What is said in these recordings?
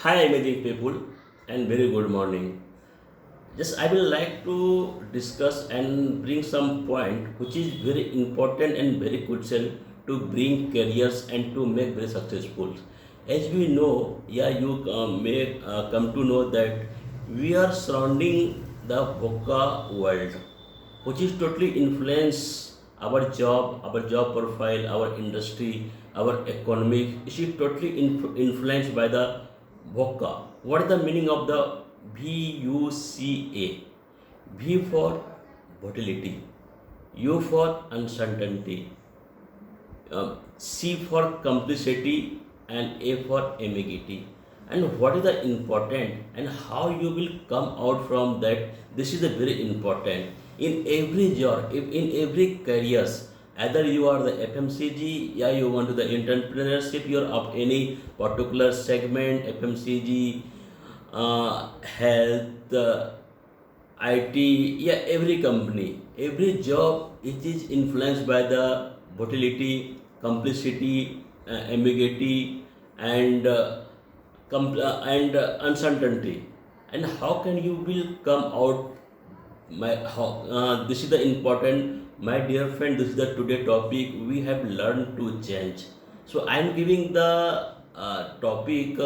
Hi, amazing people, and very good morning. Just I will like to discuss and bring some point which is very important and very crucial to bring careers and to make very successful. As we know, yeah, you may come to know that we are surrounding the VUCA world, which is totally influence our job profile, our industry, our economic. It is totally influenced by the VUCA. What is the meaning of the VUCA? V for volatility, U for uncertainty, C for complexity, and A for ambiguity. And what is the important and how you will come out from that? This is a very important in every job, in every careers. Either you are the FMCG, yeah, you want to the entrepreneurship, you are of any particular segment, FMCG, health, IT, yeah, every company, every job, it is influenced by the volatility, complexity, ambiguity, and uncertainty. And how can you will come out? This is the important, my dear friend. This is the today topic. We have learned to change. So I am giving the topic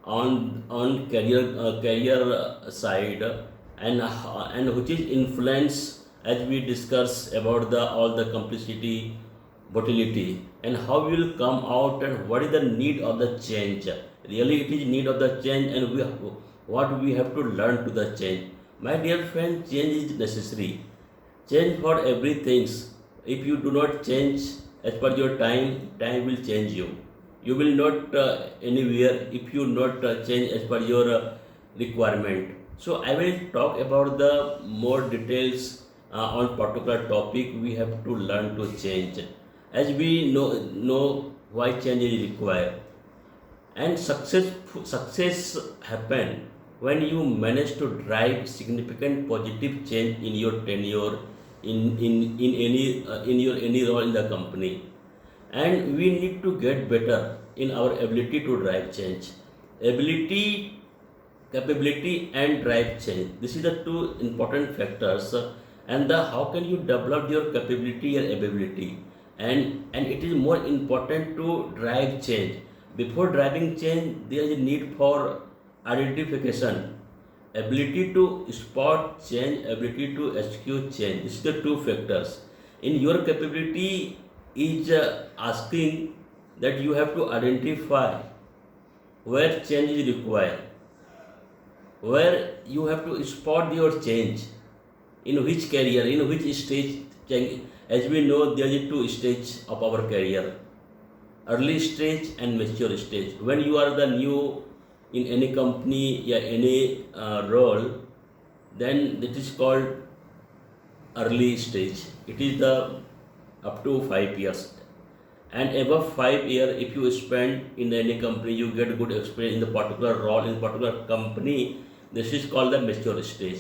on career side and which is influence as we discuss about the all the complexity, volatility, and how we will come out and what is the need of the change. Really, it is need of the change, and what we have to learn to the change. My dear friend, change is necessary. Change for everything. If you do not change as per your time, time will change you. You will not anywhere if you not change as per your requirement. So I will talk about the more details on particular topic. We have to learn to change as we know why change is required. And success happen when you manage to drive significant positive change in your tenure, in any in your any role in the company. And we need to get better in our ability to drive change. Ability, capability, and drive change, this is the two important factors. And the how can you develop your capability and ability, and it is more important to drive change. Before driving change, there is a need for identification, ability to spot change, ability to execute change. These are the two factors. In your capability is asking that you have to identify where change is required, where you have to spot your change, in which career, in which stage change. As we know, there is two stages of our career: early stage and mature stage. When you are the new in any company, yeah, any role, then it is called early stage. It is the up to 5 years, and above 5 year, if you spend in any company, you get good experience in the particular role in particular company. This is called the mature stage.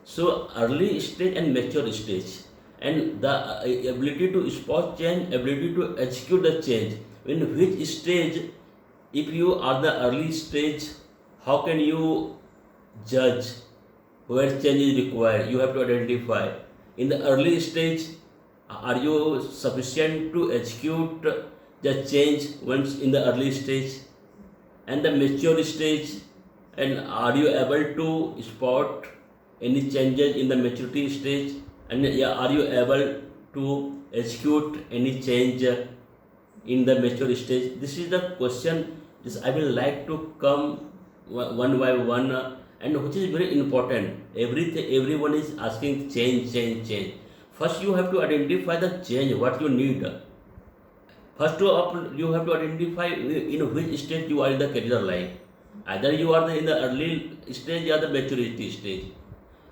So early stage and mature stage, and the ability to spot change, ability to execute the change. In which stage, if you are the early stage, how can you judge where change is required? You have to identify in the early stage, are you sufficient to execute the change once in the early stage? And the mature stage, and are you able to spot any changes in the maturity stage? And yeah, are you able to execute any change in the mature stage? This is the question. This I will like to come one by one, and which is very important. Everything, everyone is asking change, change, change. First, you have to identify the change what you need. First, you have to identify in which stage you are in the career life. Either you are in the early stage or the maturity stage.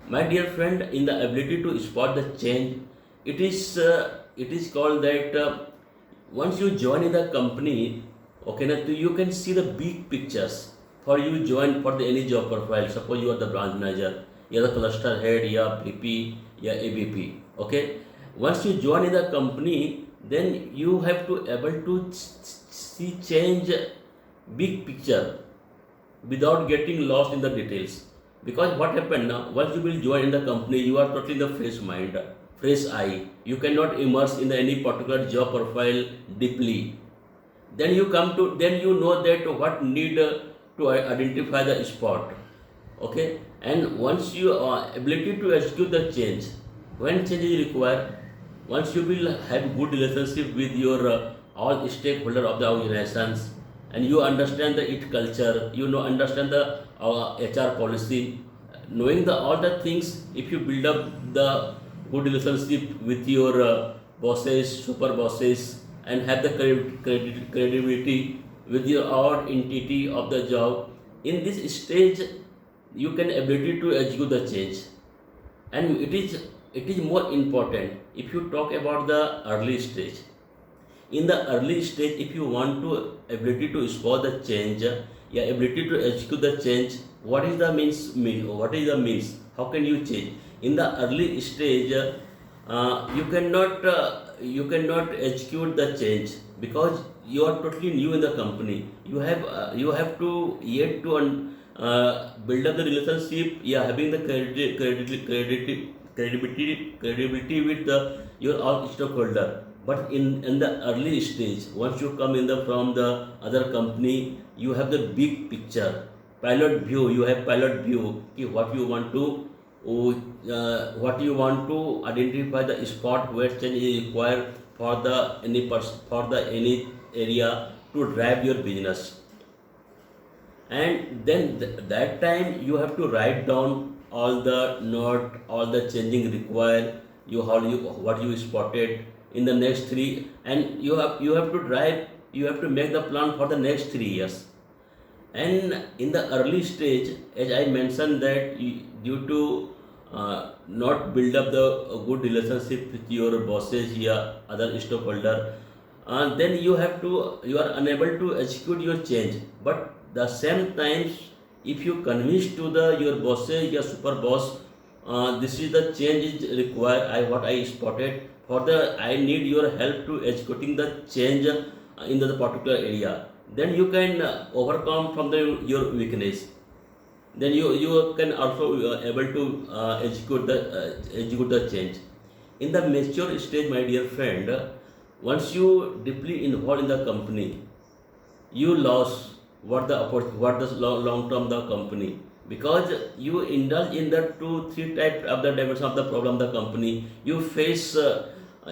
My dear friend, in the ability to spot the change, it is called that once you join in the company, okay, now you can see the big pictures. For you join for the any job profile. Suppose you are the branch manager, you are the cluster head, you are VP, you are AVP. Okay, once you join in the company, then you have to able to see change big picture. without getting lost in the details. Because what happened now, once you will join in the company, you are totally in the fresh mind, fresh eye. You cannot immerse in any particular job profile deeply. Then you know that what need to identify the spot. Okay, and once you ability to execute the change, when change is required, once you will have good relationship with your all stakeholder of the organizations, and you understand the it culture, you know understand the HR policy, knowing the all the things. If you build up the good relationship with your bosses, super bosses, and have the credibility with your our entity of the job, in this stage you can ability to execute the change. And it is more important if you talk about the early stage. In the early stage, if you want to ability to spot the change, yeah, ability to execute the change, what is the means, how can you change in the early stage? You cannot execute the change because you are totally new in the company. You have to yet to build up the relationship, yeah, having the credibility with the your all stakeholder. But in the early stage, once you come in the from the other company, you have the big picture, pilot view. You have pilot view, okay, what you want to identify the spot where change is required for the for the any area to drive your business. And then that time you have to write down all the note, all the changing required, you what you spotted in the next three, and you have to drive, you have to make the plan for the next 3 years. And in the early stage, as I mentioned that due to not build up the good relationship with your bosses, yeah, other stakeholder, then you are unable to execute your change. But the same times, if you convince to the your bosses, your super boss, this is the change is required, what I spotted, for the I need your help to executing the change in the particular area, then you can overcome from your weakness. Then you can also able to execute the change. In the mature stage, my dear friend, once you deeply involved in the company, you lost what the long term the company, because you indulge in the two three type of the dimension of the problem the company. You face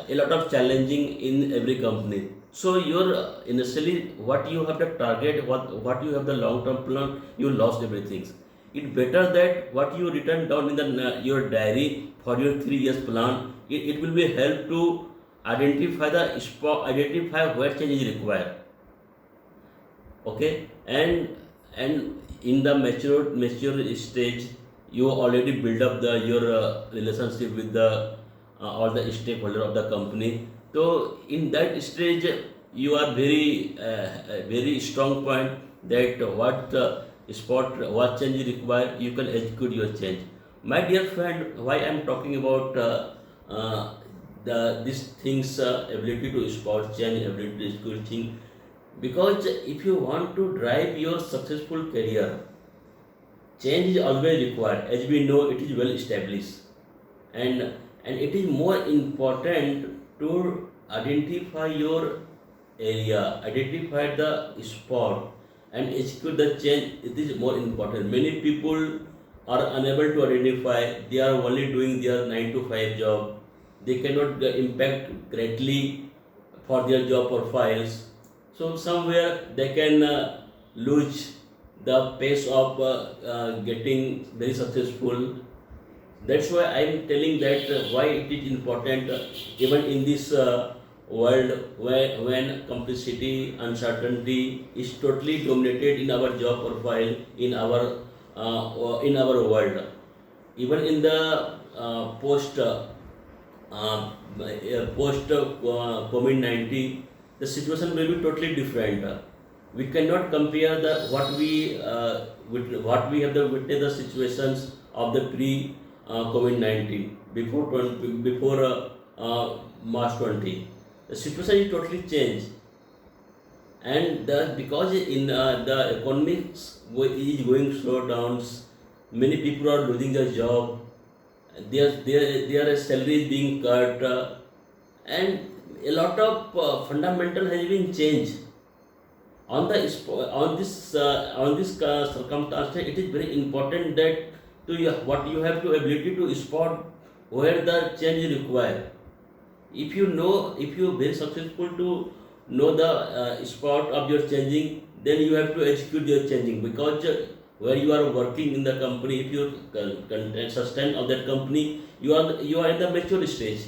a lot of challenging in every company. So your initially what you have the target, what you have the long term plan, you lost everything. It better that what you written down in the your diary for your 3 years plan, it will be help to identify the spot, identify where change is required. Okay, and in the mature stage, you already build up the your relationship with the all the stakeholder of the company. So in that stage, you are very strong point that what spot, what change is required, you can execute your change. My dear friend, why I am talking about these things, ability to spot change, ability to execute change, because if you want to drive your successful career, change is always required. As we know, it is well established, and it is more important to identify your area, identify the spot, and execute the change. It is more important. Many people are unable to identify. They are only doing their 9 to 5 job. They cannot impact greatly for their job profiles. So somewhere they can lose the pace of getting very successful. That's why I am telling that why it is important, even in this world where when complexity, uncertainty is totally dominated in our job profile, in our world. Even in the post COVID-19, the situation will be totally different. We cannot compare the what we with what we have the witnessed the situations of the pre COVID-19 before March 20. The situation is totally changed, and because in the economics is going slow downs, many people are losing their job, their salary is being cut, and a lot of fundamental has been changed on the on this circumstance. It is very important that what you have to ability to spot where the change is required. If you know, if you very successful to know the spot of your changing, then you have to execute your changing, because where you are working in the company, if you sustain of that company, you are in the mature stage.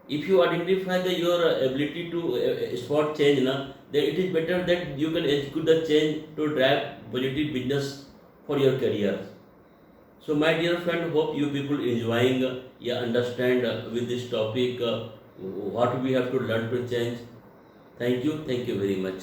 If you identify your ability to spot change na, then it is better that you can execute the change to drive positive business for your career. So my dear friend, hope you people enjoying, yeah, understand with this topic what we have to learn to change. Thank you very much.